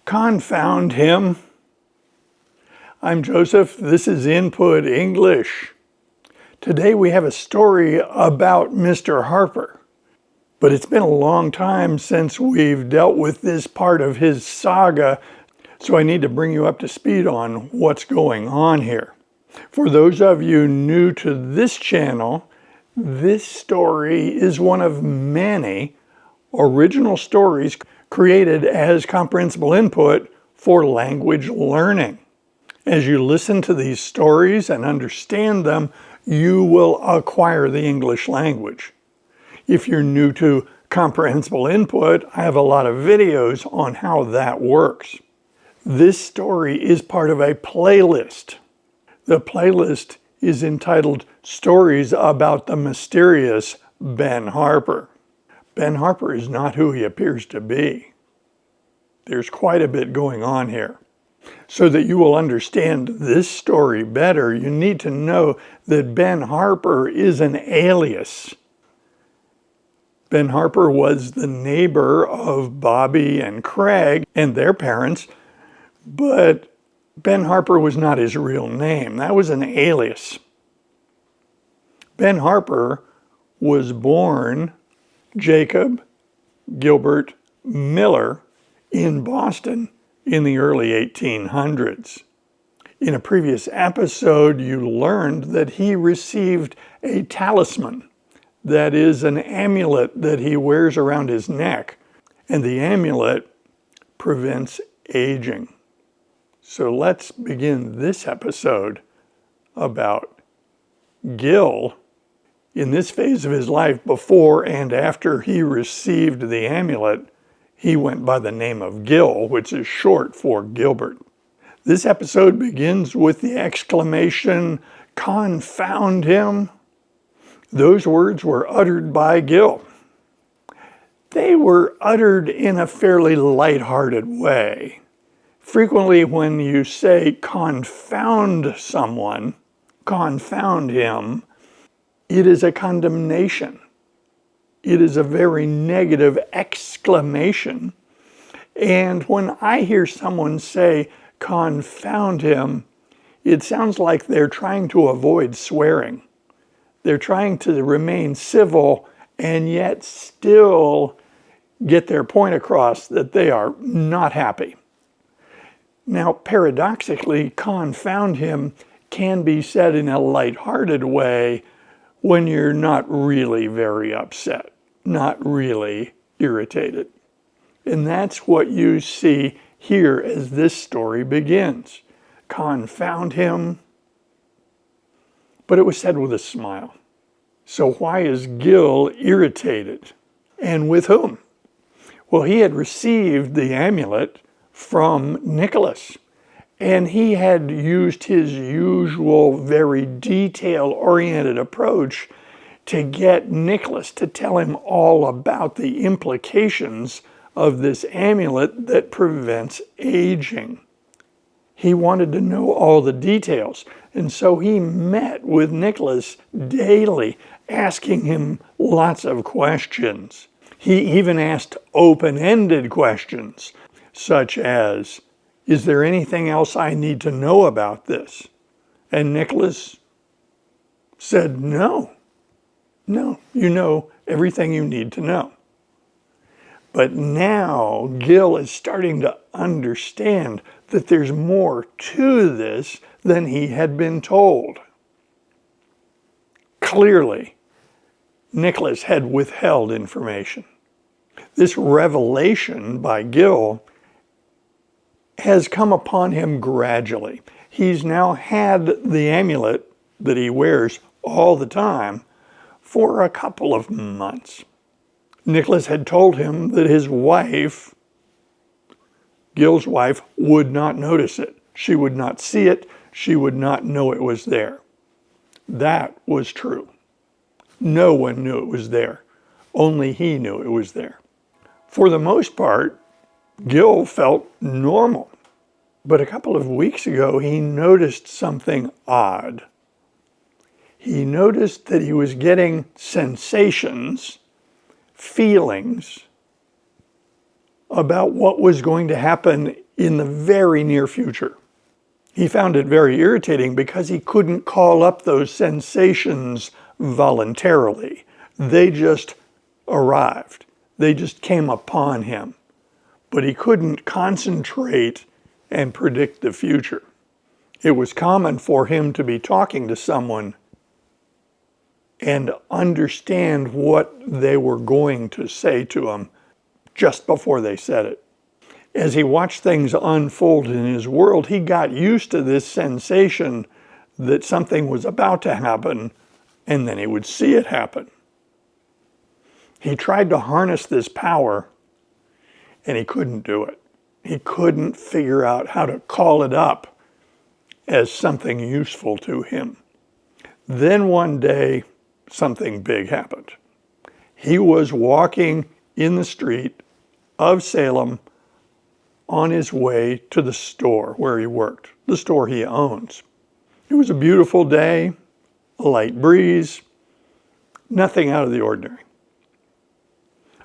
Confound him. I'm Joseph. This is Input English. Today we have a story about Mr. Harper, but it's been a long time since we've dealt with this part of his saga, so I need to bring you up to speed on what's going on here. For those of you new to this channel, this story is one of many original stories created as comprehensible input for language learning. As you listen to these stories and understand them, you will acquire the English language. If you're new to comprehensible input, I have a lot of videos on how that works. This story is part of a playlist. The playlist is entitled Stories About the Mysterious Ben Harper. Ben Harper is not who he appears to be. There's quite a bit going on here. So that you will understand this story better, you need to know that Ben Harper is an alias. Ben Harper was the neighbor of Bobby and Craig and their parents, but Ben Harper was not his real name. That was an alias. Ben Harper was born Jacob Gilbert Miller in Boston in the early 1800s. In a previous episode, you learned that he received a talisman, that is an amulet that he wears around his neck, and the amulet prevents aging. So let's begin this episode about Gil. In this phase of his life, before and after he received the amulet, he went by the name of Gil, which is short for Gilbert. This episode begins with the exclamation, "Confound him." Those words were uttered by Gil. They were uttered in a fairly lighthearted way. Frequently when you say confound someone, confound him, it is a condemnation. It is a very negative exclamation. And when I hear someone say, confound him, it sounds like they're trying to avoid swearing. They're trying to remain civil and yet still get their point across that they are not happy. Now, paradoxically, confound him can be said in a lighthearted way when you're not really very upset, not really irritated. And that's what you see here as this story begins. Confound him. But it was said with a smile. So why is Gil irritated? And with whom? Well, he had received the amulet from Nicholas. And he had used his usual, very detail-oriented approach to get Nicholas to tell him all about the implications of this amulet that prevents aging. He wanted to know all the details, and so he met with Nicholas daily, asking him lots of questions. He even asked open-ended questions, such as, is there anything else I need to know about this? And Nicholas said, no, you know everything you need to know. But now Gil is starting to understand that there's more to this than he had been told. Clearly, Nicholas had withheld information. This revelation by Gil has come upon him gradually. He's now had the amulet that he wears all the time for a couple of months. Nicholas had told him that his wife, Gil's wife, would not notice it. She would not see it. She would not know it was there. That was true. No one knew it was there. Only he knew it was there. For the most part, Gil felt normal. But a couple of weeks ago, he noticed something odd. He noticed that he was getting sensations, feelings about what was going to happen in the very near future. He found it very irritating because he couldn't call up those sensations voluntarily. They just arrived. They just came upon him. But he couldn't concentrate and predict the future. It was common for him to be talking to someone and understand what they were going to say to him just before they said it. As he watched things unfold in his world, he got used to this sensation that something was about to happen, and then he would see it happen. He tried to harness this power, and he couldn't do it. He couldn't figure out how to call it up as something useful to him. Then one day, something big happened. He was walking in the street of Salem on his way to the store where he worked, the store he owns. It was a beautiful day, a light breeze, nothing out of the ordinary.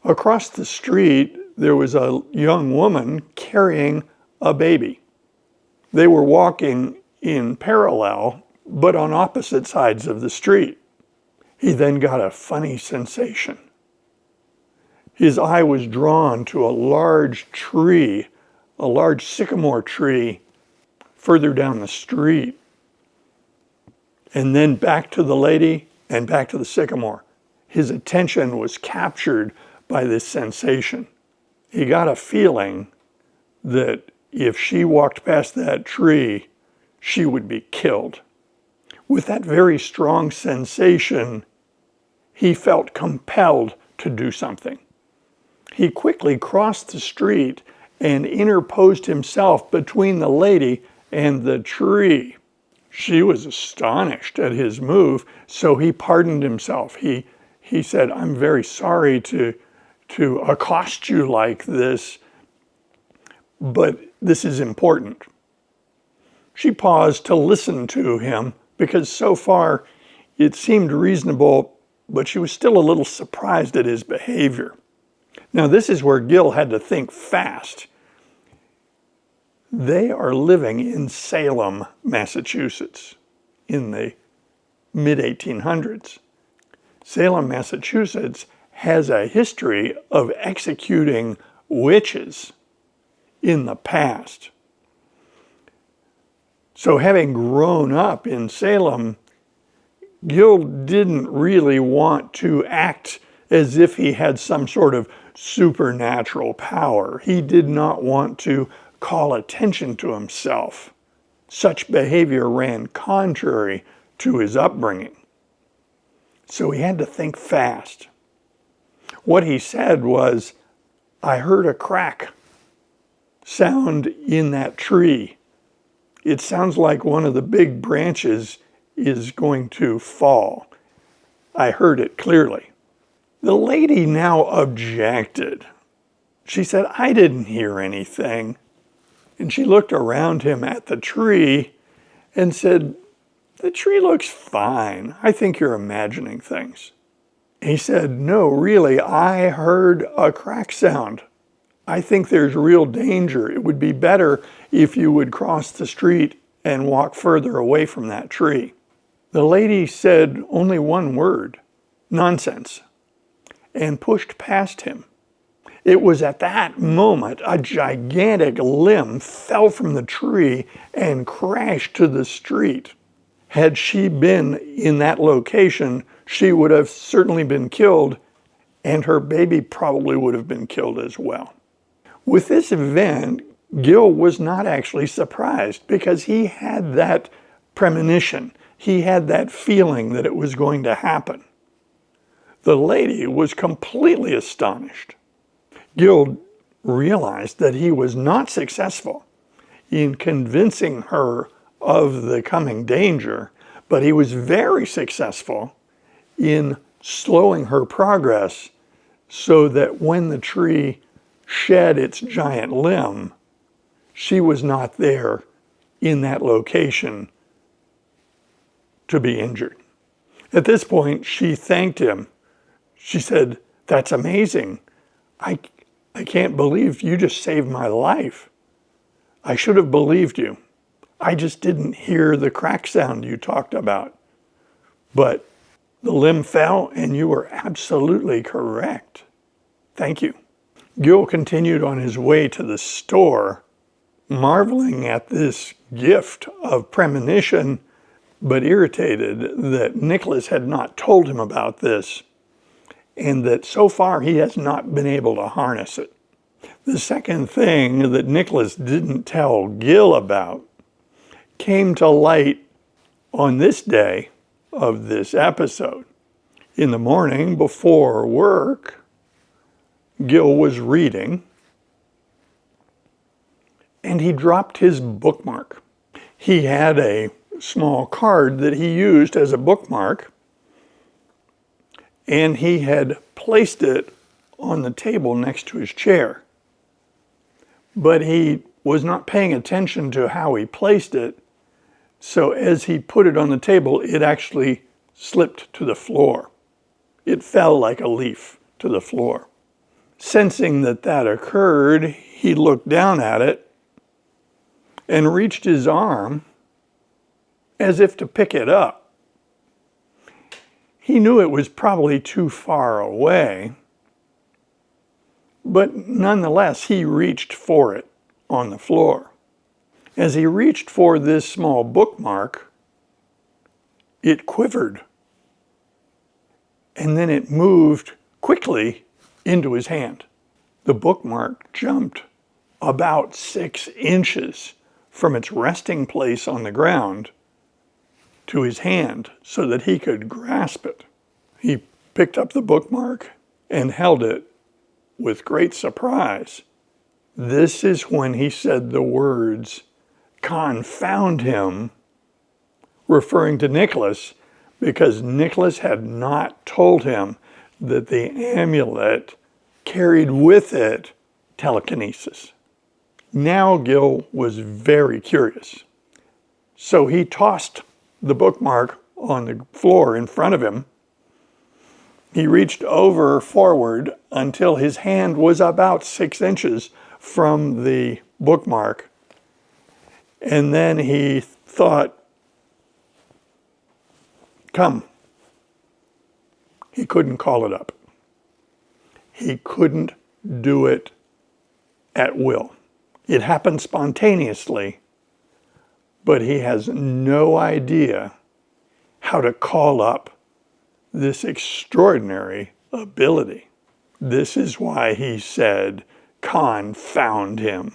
Across the street, there was a young woman carrying a baby. They were walking in parallel, but on opposite sides of the street. He then got a funny sensation. His eye was drawn to a large tree, a large sycamore tree further down the street. And then back to the lady and back to the sycamore. His attention was captured by this sensation. He got a feeling that if she walked past that tree, she would be killed. With that very strong sensation, he felt compelled to do something. He quickly crossed the street and interposed himself between the lady and the tree. She was astonished at his move, so he pardoned himself. He said, "I'm very sorry to accost you like this, but this is important." She paused to listen to him because so far it seemed reasonable, but she was still a little surprised at his behavior. Now, this is where Gil had to think fast. They are living in Salem, Massachusetts, in the mid-1800s. Salem, Massachusetts has a history of executing witches in the past. So having grown up in Salem, Gil didn't really want to act as if he had some sort of supernatural power. He did not want to call attention to himself. Such behavior ran contrary to his upbringing. So he had to think fast. What he said was, "I heard a crack sound in that tree. It sounds like one of the big branches is going to fall. I heard it clearly." The lady now objected. She said, "I didn't hear anything." And she looked around him at the tree and said, "The tree looks fine. I think you're imagining things." He said, "No, really, I heard a crack sound. I think there's real danger. It would be better if you would cross the street and walk further away from that tree." The lady said only one word, "Nonsense," and pushed past him. It was at that moment a gigantic limb fell from the tree and crashed to the street. Had she been in that location, she would have certainly been killed, and her baby probably would have been killed as well. With this event, Gil was not actually surprised because he had that premonition. He had that feeling that it was going to happen. The lady was completely astonished. Gil realized that he was not successful in convincing her of the coming danger, but he was very successful in slowing her progress so that when the tree shed its giant limb, she was not there in that location to be injured. At this point, she thanked him. She said, "That's amazing. I can't believe you just saved my life." I should have believed you. I just didn't hear the crack sound you talked about. But the limb fell and you were absolutely correct. Thank you. Gil continued on his way to the store, marveling at this gift of premonition, but irritated that Nicholas had not told him about this, and that so far he has not been able to harness it. The second thing that Nicholas didn't tell Gil about came to light on this day of this episode. In the morning before work, Gil was reading, and he dropped his bookmark. He had a small card that he used as a bookmark, and he had placed it on the table next to his chair. But he was not paying attention to how he placed it, so as he put it on the table, it actually slipped to the floor. It fell like a leaf to the floor. Sensing that that occurred, he looked down at it and reached his arm as if to pick it up. He knew it was probably too far away, but nonetheless, he reached for it on the floor. As he reached for this small bookmark, it quivered, and then it moved quickly into his hand. The bookmark jumped about 6 inches from its resting place on the ground to his hand so that he could grasp it. He picked up the bookmark and held it with great surprise. This is when he said the words, "Confound him," referring to Nicholas, because Nicholas had not told him that the amulet carried with it telekinesis. Now Gil was very curious. So he tossed the bookmark on the floor in front of him. He reached forward until his hand was about 6 inches from the bookmark. And then he thought, "Come." He couldn't call it up. He couldn't do it at will. It happened spontaneously, but he has no idea how to call up this extraordinary ability. This is why he said, "Confound him."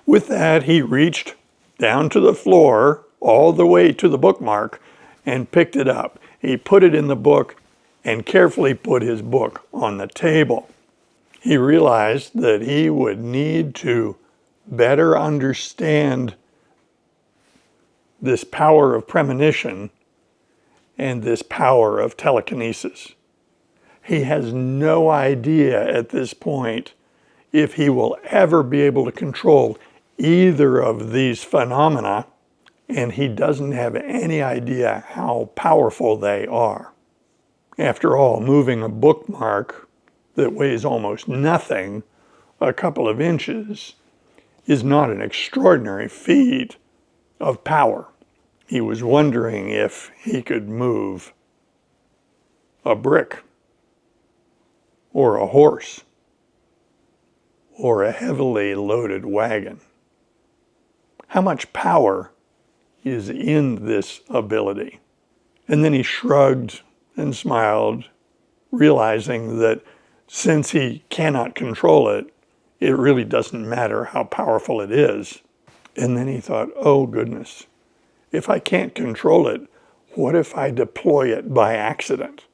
With that, he reached down to the floor, all the way to the bookmark, and picked it up. He put it in the book and carefully put his book on the table. He realized that he would need to better understand this power of premonition and this power of telekinesis. He has no idea at this point if he will ever be able to control either of these phenomena, and he doesn't have any idea how powerful they are. After all, moving a bookmark that weighs almost nothing, a couple of inches, is not an extraordinary feat of power. He was wondering if he could move a brick, or a horse, or a heavily loaded wagon. How much power is in this ability? And then he shrugged and smiled, realizing that since he cannot control it, it really doesn't matter how powerful it is. And then he thought, oh goodness, if I can't control it, what if I deploy it by accident?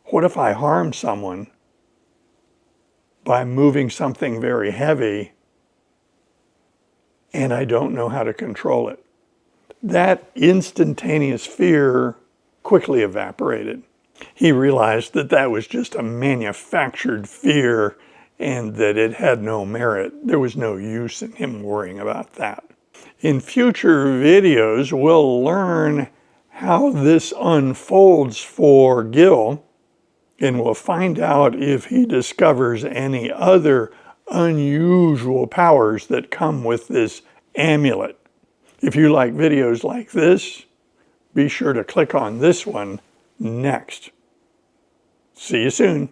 What if I harm someone by moving something very heavy and I don't know how to control it? That instantaneous fear quickly evaporated. He realized that that was just a manufactured fear and that it had no merit. There was no use in him worrying about that. In future videos, we'll learn how this unfolds for Gil, and we'll find out if he discovers any other unusual powers that come with this amulet. If you like videos like this, be sure to click on this one next. See you soon.